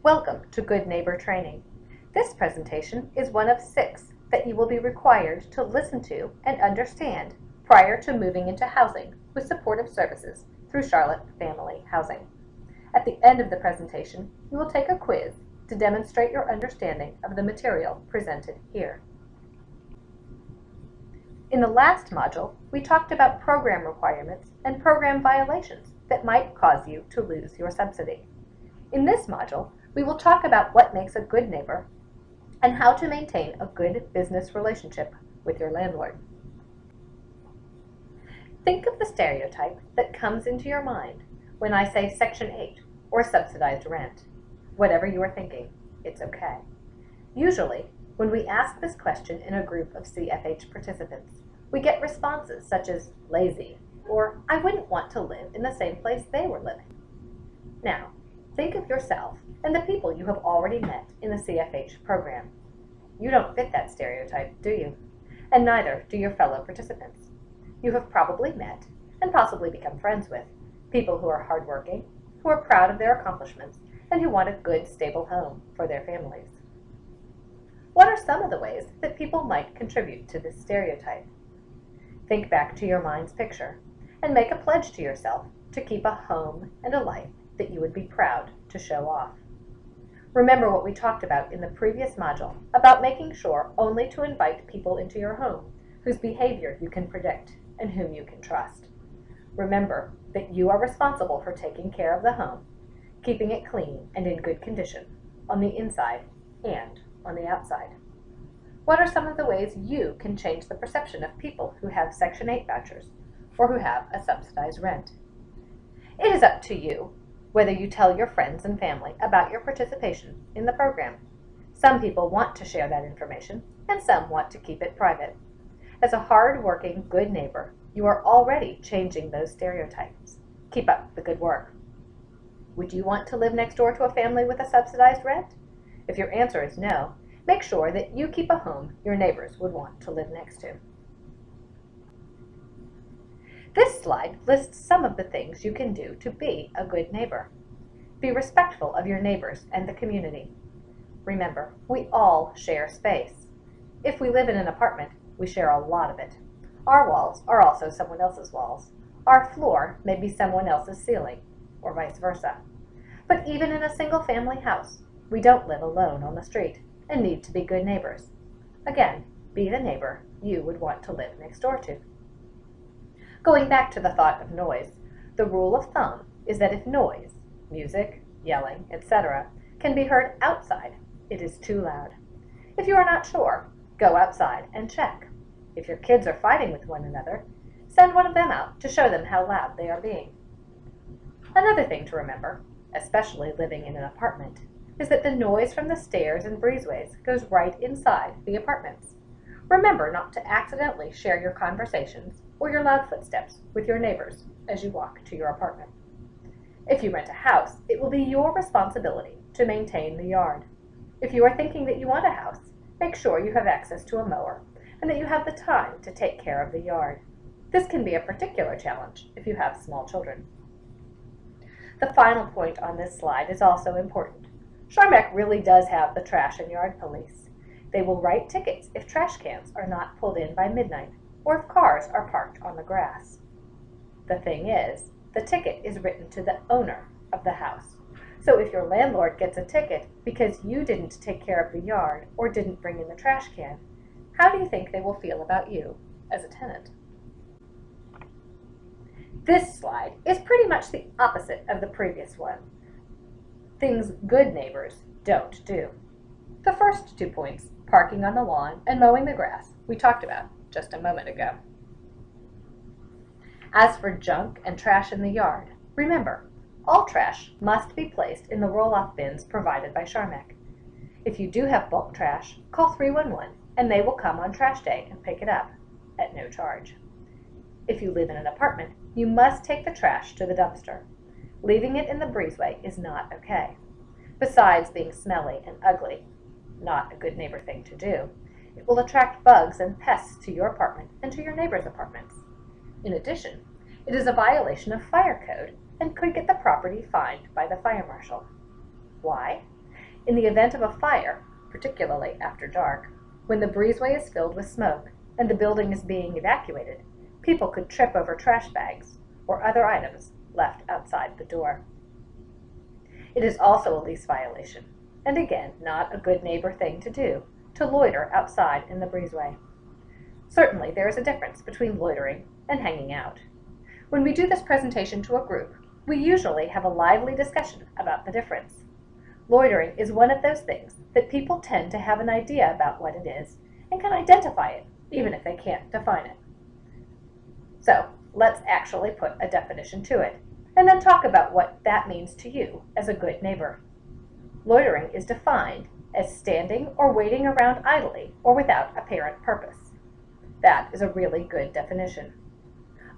Welcome to Good Neighbor Training. This presentation is one of 6 that you will be required to listen to and understand prior to moving into housing with supportive services through Charlotte Family Housing. At the end of the presentation, you will take a quiz to demonstrate your understanding of the material presented here. In the last module, we talked about program requirements and program violations that might cause you to lose your subsidy. In this module, we will talk about what makes a good neighbor and how to maintain a good business relationship with your landlord. Think of the stereotype that comes into your mind when I say Section 8 or subsidized rent. Whatever you are thinking, it's okay. Usually, when we ask this question in a group of CFH participants, we get responses such as lazy or I wouldn't want to live in the same place they were living. Now, think of yourself and the people you have already met in the CFH program. You don't fit that stereotype, do you? And neither do your fellow participants. You have probably met, and possibly become friends with, people who are hardworking, who are proud of their accomplishments, and who want a good, stable home for their families. What are some of the ways that people might contribute to this stereotype? Think back to your mind's picture, and make a pledge to yourself to keep a home and a life that you would be proud to show off. Remember what we talked about in the previous module about making sure only to invite people into your home whose behavior you can predict and whom you can trust. Remember that you are responsible for taking care of the home, keeping it clean and in good condition on the inside and on the outside. What are some of the ways you can change the perception of people who have Section 8 vouchers or who have a subsidized rent? It is up to you whether you tell your friends and family about your participation in the program. Some people want to share that information, and some want to keep it private. As a hard-working, good neighbor, you are already changing those stereotypes. Keep up the good work. Would you want to live next door to a family with a subsidized rent? If your answer is no, make sure that you keep a home your neighbors would want to live next to. This slide lists some of the things you can do to be a good neighbor. Be respectful of your neighbors and the community. Remember, we all share space. If we live in an apartment, we share a lot of it. Our walls are also someone else's walls. Our floor may be someone else's ceiling, or vice versa. But even in a single-family house, we don't live alone on the street and need to be good neighbors. Again, be the neighbor you would want to live next door to. Going back to the thought of noise, the rule of thumb is that if noise, music, yelling, etc., can be heard outside, it is too loud. If you are not sure, go outside and check. If your kids are fighting with one another, send one of them out to show them how loud they are being. Another thing to remember, especially living in an apartment, is that the noise from the stairs and breezeways goes right inside the apartments. Remember not to accidentally share your conversations or your loud footsteps with your neighbors as you walk to your apartment. If you rent a house, it will be your responsibility to maintain the yard. If you are thinking that you want a house, make sure you have access to a mower and that you have the time to take care of the yard. This can be a particular challenge if you have small children. The final point on this slide is also important. Charmeck really does have the trash and yard police. They will write tickets if trash cans are not pulled in by midnight or if cars are parked on the grass. The thing is, the ticket is written to the owner of the house. So if your landlord gets a ticket because you didn't take care of the yard or didn't bring in the trash can, how do you think they will feel about you as a tenant? This slide is pretty much the opposite of the previous one. Things good neighbors don't do. The first 2 points, parking on the lawn and mowing the grass, we talked about just a moment ago. As for junk and trash in the yard, remember, all trash must be placed in the roll-off bins provided by Charmeck. If you do have bulk trash, call 311 and they will come on trash day and pick it up at no charge. If you live in an apartment, you must take the trash to the dumpster. Leaving it in the breezeway is not okay. Besides being smelly and ugly, not a good neighbor thing to do, it will attract bugs and pests to your apartment and to your neighbors' apartments. In addition, it is a violation of fire code and could get the property fined by the fire marshal. Why? In the event of a fire, particularly after dark, when the breezeway is filled with smoke and the building is being evacuated, people could trip over trash bags or other items left outside the door. It is also a lease violation, and again, not a good neighbor thing to do, to loiter outside in the breezeway. Certainly, there is a difference between loitering and hanging out. When we do this presentation to a group, we usually have a lively discussion about the difference. Loitering is one of those things that people tend to have an idea about what it is and can identify it, even if they can't define it. So, let's actually put a definition to it, and then talk about what that means to you as a good neighbor. Loitering is defined as standing or waiting around idly or without apparent purpose. That is a really good definition.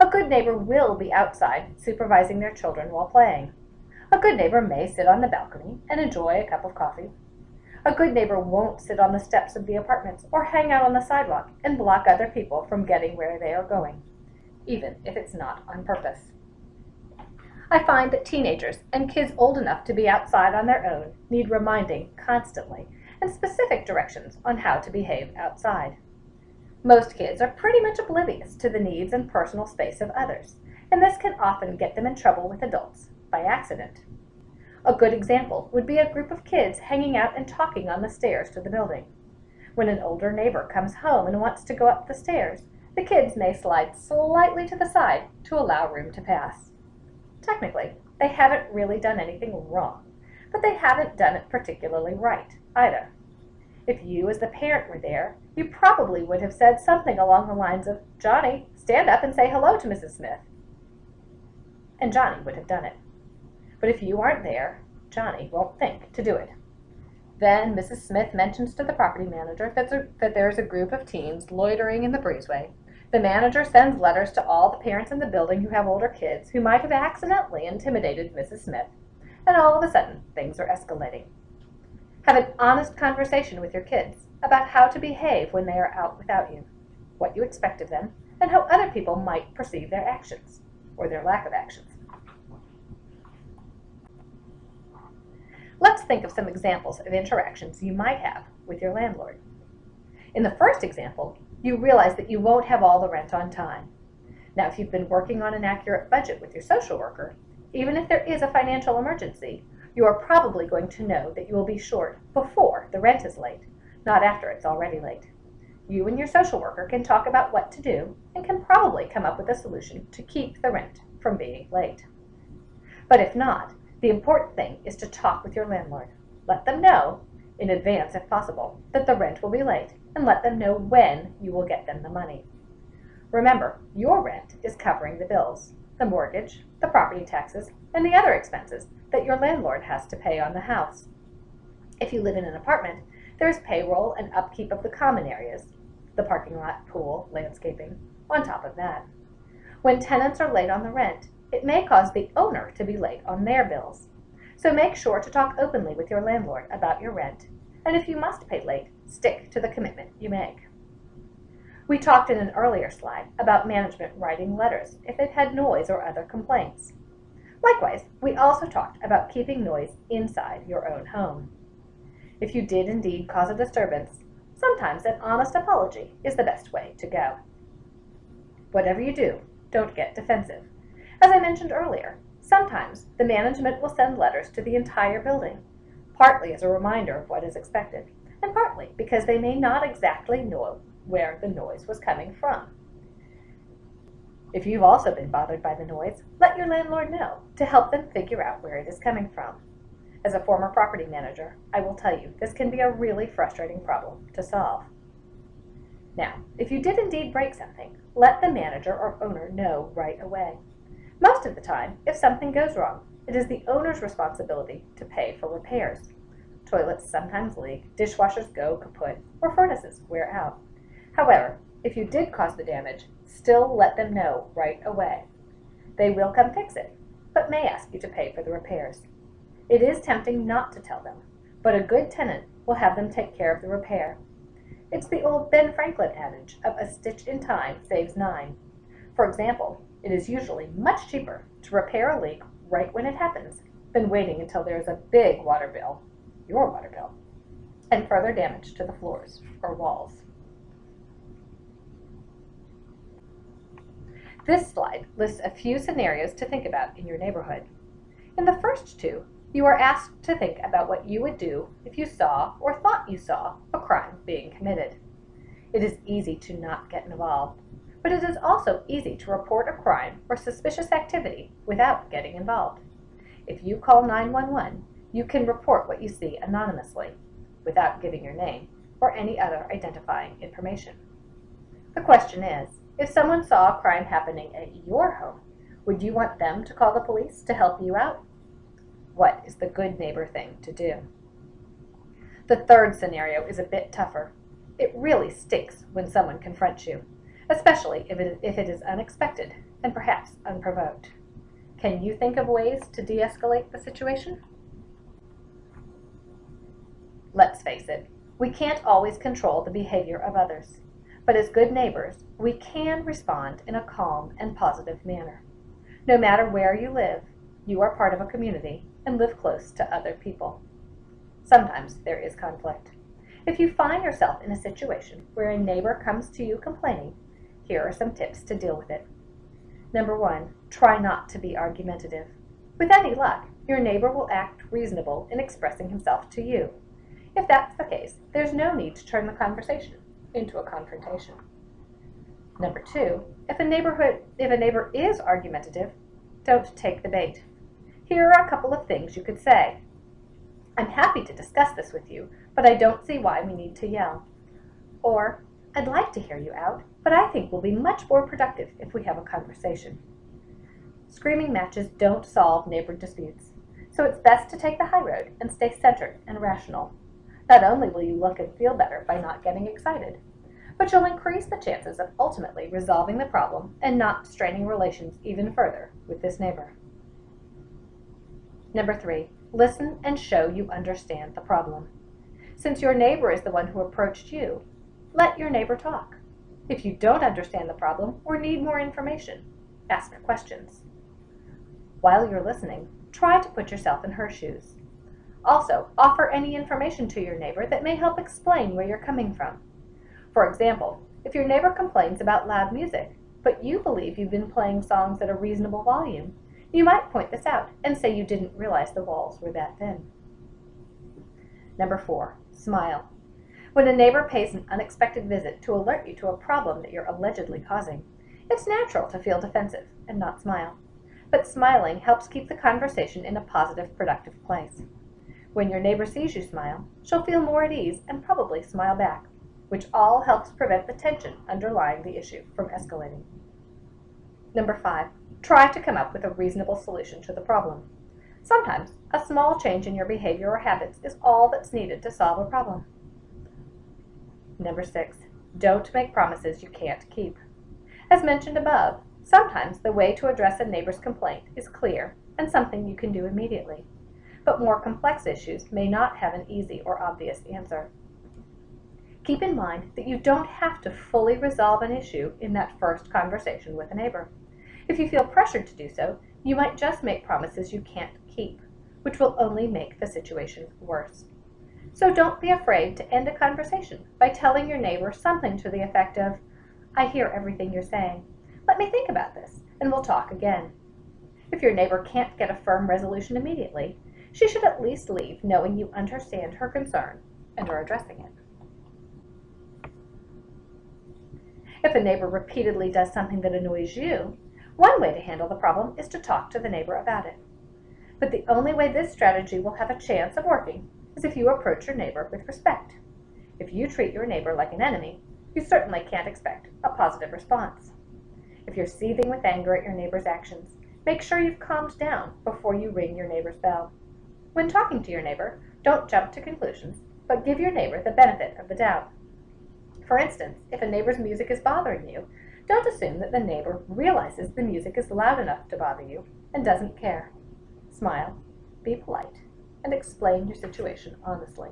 A good neighbor will be outside supervising their children while playing. A good neighbor may sit on the balcony and enjoy a cup of coffee. A good neighbor won't sit on the steps of the apartments or hang out on the sidewalk and block other people from getting where they are going, even if it's not on purpose. I find that teenagers and kids old enough to be outside on their own need reminding constantly and specific directions on how to behave outside. Most kids are pretty much oblivious to the needs and personal space of others, and this can often get them in trouble with adults by accident. A good example would be a group of kids hanging out and talking on the stairs to the building. When an older neighbor comes home and wants to go up the stairs, the kids may slide slightly to the side to allow room to pass. Technically, they haven't really done anything wrong, but they haven't done it particularly right either. If you as the parent were there, you probably would have said something along the lines of, "Johnny, stand up and say hello to Mrs. Smith." And Johnny would have done it. But if you aren't there, Johnny won't think to do it. Then Mrs. Smith mentions to the property manager that there is a group of teens loitering in the breezeway. The manager sends letters to all the parents in the building who have older kids who might have accidentally intimidated Mrs. Smith, and all of a sudden things are escalating. Have an honest conversation with your kids about how to behave when they are out without you, what you expect of them, and how other people might perceive their actions, or their lack of actions. Let's think of some examples of interactions you might have with your landlord. In the first example, you realize that you won't have all the rent on time. Now, if you've been working on an accurate budget with your social worker, even if there is a financial emergency, you are probably going to know that you will be short before the rent is late, not after it's already late. You and your social worker can talk about what to do and can probably come up with a solution to keep the rent from being late. But if not, the important thing is to talk with your landlord. Let them know, in advance if possible, that the rent will be late, and let them know when you will get them the money. Remember, your rent is covering the bills, the mortgage, the property taxes, and the other expenses that your landlord has to pay on the house. If you live in an apartment, there is payroll and upkeep of the common areas, the parking lot, pool, landscaping, on top of that. When tenants are late on the rent, it may cause the owner to be late on their bills. So make sure to talk openly with your landlord about your rent, and if you must pay late, stick to the commitment you make. We talked in an earlier slide about management writing letters if they've had noise or other complaints. Likewise, we also talked about keeping noise inside your own home. If you did indeed cause a disturbance, sometimes an honest apology is the best way to go. Whatever you do, don't get defensive. As I mentioned earlier, sometimes the management will send letters to the entire building, partly as a reminder of what is expected, and partly because they may not exactly know where the noise was coming from. If you've also been bothered by the noise, let your landlord know to help them figure out where it is coming from. As a former property manager, I will tell you this can be a really frustrating problem to solve. Now, if you did indeed break something, let the manager or owner know right away. Most of the time, if something goes wrong, it is the owner's responsibility to pay for repairs. Toilets sometimes leak, dishwashers go kaput, or furnaces wear out. However, if you did cause the damage, still let them know right away. They will come fix it, but may ask you to pay for the repairs. It is tempting not to tell them, but a good tenant will have them take care of the repair. It's the old Ben Franklin adage of a stitch in time saves 9. For example, it is usually much cheaper to repair a leak right when it happens than waiting until there is a big water bill your water bill, and further damage to the floors or walls. This slide lists a few scenarios to think about in your neighborhood. In the first two, you are asked to think about what you would do if you saw or thought you saw a crime being committed. It is easy to not get involved, but it is also easy to report a crime or suspicious activity without getting involved. If you call 911, you can report what you see anonymously, without giving your name or any other identifying information. The question is, if someone saw a crime happening at your home, would you want them to call the police to help you out? What is the good neighbor thing to do? The third scenario is a bit tougher. It really stinks when someone confronts you, especially if it is unexpected and perhaps unprovoked. Can you think of ways to de-escalate the situation? Let's face it, we can't always control the behavior of others, but as good neighbors, we can respond in a calm and positive manner. No matter where you live, you are part of a community and live close to other people. Sometimes there is conflict. If you find yourself in a situation where a neighbor comes to you complaining, here are some tips to deal with it. Number 1, try not to be argumentative. With any luck, your neighbor will act reasonable in expressing himself to you. If that's the case, there's no need to turn the conversation into a confrontation. Number 2, if a neighbor is argumentative, don't take the bait. Here are a couple of things you could say. I'm happy to discuss this with you, but I don't see why we need to yell. Or, I'd like to hear you out, but I think we'll be much more productive if we have a conversation. Screaming matches don't solve neighbor disputes, so it's best to take the high road and stay centered and rational. Not only will you look and feel better by not getting excited, but you'll increase the chances of ultimately resolving the problem and not straining relations even further with this neighbor. Number 3, listen and show you understand the problem. Since your neighbor is the one who approached you, let your neighbor talk. If you don't understand the problem or need more information, ask questions. While you're listening, try to put yourself in her shoes. Also, offer any information to your neighbor that may help explain where you're coming from. For example, if your neighbor complains about loud music, but you believe you've been playing songs at a reasonable volume, you might point this out and say you didn't realize the walls were that thin. Number 4, smile. When a neighbor pays an unexpected visit to alert you to a problem that you're allegedly causing, it's natural to feel defensive and not smile. But smiling helps keep the conversation in a positive, productive place. When your neighbor sees you smile, she'll feel more at ease and probably smile back, which all helps prevent the tension underlying the issue from escalating. Number 5, try to come up with a reasonable solution to the problem. Sometimes, a small change in your behavior or habits is all that's needed to solve a problem. Number 6, don't make promises you can't keep. As mentioned above, sometimes the way to address a neighbor's complaint is clear and something you can do immediately. But more complex issues may not have an easy or obvious answer. Keep in mind that you don't have to fully resolve an issue in that first conversation with a neighbor. If you feel pressured to do so, you might just make promises you can't keep, which will only make the situation worse. So don't be afraid to end a conversation by telling your neighbor something to the effect of, I hear everything you're saying. Let me think about this, and we'll talk again. If your neighbor can't get a firm resolution immediately, she should at least leave knowing you understand her concern and are addressing it. If a neighbor repeatedly does something that annoys you, one way to handle the problem is to talk to the neighbor about it. But the only way this strategy will have a chance of working is if you approach your neighbor with respect. If you treat your neighbor like an enemy, you certainly can't expect a positive response. If you're seething with anger at your neighbor's actions, make sure you've calmed down before you ring your neighbor's bell. When talking to your neighbor, don't jump to conclusions, but give your neighbor the benefit of the doubt. For instance, if a neighbor's music is bothering you, don't assume that the neighbor realizes the music is loud enough to bother you and doesn't care. Smile, be polite, and explain your situation honestly.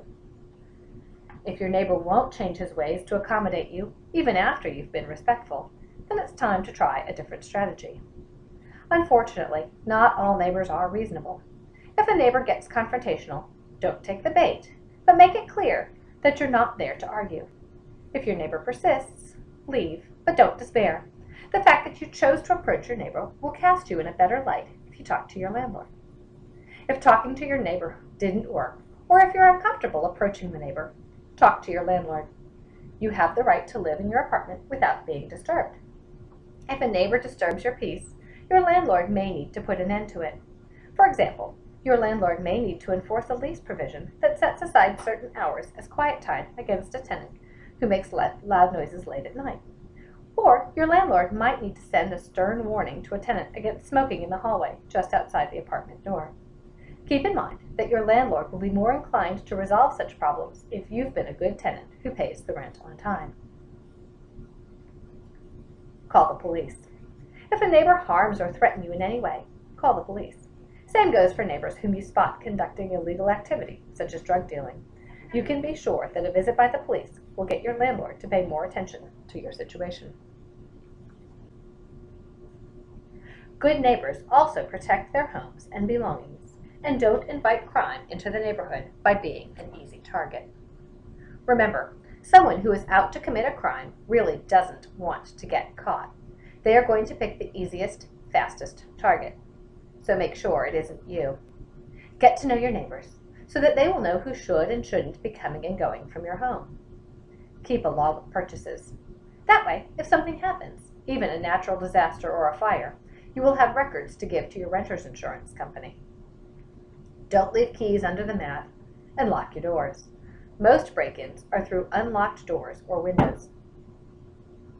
If your neighbor won't change his ways to accommodate you, even after you've been respectful, then it's time to try a different strategy. Unfortunately, not all neighbors are reasonable. If a neighbor gets confrontational, Don't take the bait, but make it clear that you're not there to argue. If your neighbor persists, leave, but don't despair. The fact that you chose to approach your neighbor will cast you in a better light if you talk to your landlord. If talking to your neighbor didn't work, or if you're uncomfortable approaching the neighbor, talk to your landlord. You have the right to live in your apartment without being disturbed. If a neighbor disturbs your peace, your landlord may need to put an end to it. For example, your landlord may need to enforce a lease provision that sets aside certain hours as quiet time against a tenant who makes loud noises late at night. Or your landlord might need to send a stern warning to a tenant against smoking in the hallway just outside the apartment door. Keep in mind that your landlord will be more inclined to resolve such problems if you've been a good tenant who pays the rent on time. Call the police. If a neighbor harms or threatens you in any way, call the police. Same goes for neighbors whom you spot conducting illegal activity, such as drug dealing. You can be sure that a visit by the police will get your landlord to pay more attention to your situation. Good neighbors also protect their homes and belongings and don't invite crime into the neighborhood by being an easy target. Remember, someone who is out to commit a crime really doesn't want to get caught. They are going to pick the easiest, fastest target. So make sure it isn't you. Get to know your neighbors so that they will know who should and shouldn't be coming and going from your home. Keep a log of purchases. That way, if something happens, even a natural disaster or a fire, you will have records to give to your renter's insurance company. Don't leave keys under the mat, and lock your doors. Most break-ins are through unlocked doors or windows.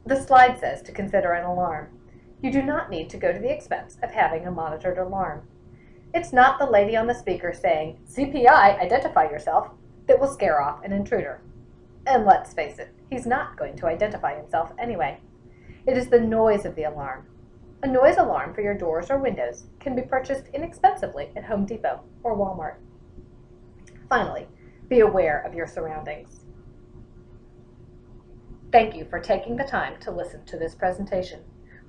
The slide says to consider an alarm. You do not need to go to the expense of having a monitored alarm. It's not the lady on the speaker saying, "CPI, identify yourself," that will scare off an intruder. And let's face it, he's not going to identify himself anyway. It is the noise of the alarm. A noise alarm for your doors or windows can be purchased inexpensively at Home Depot or Walmart. Finally, be aware of your surroundings. Thank you for taking the time to listen to this presentation.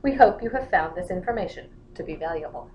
We hope you have found this information to be valuable.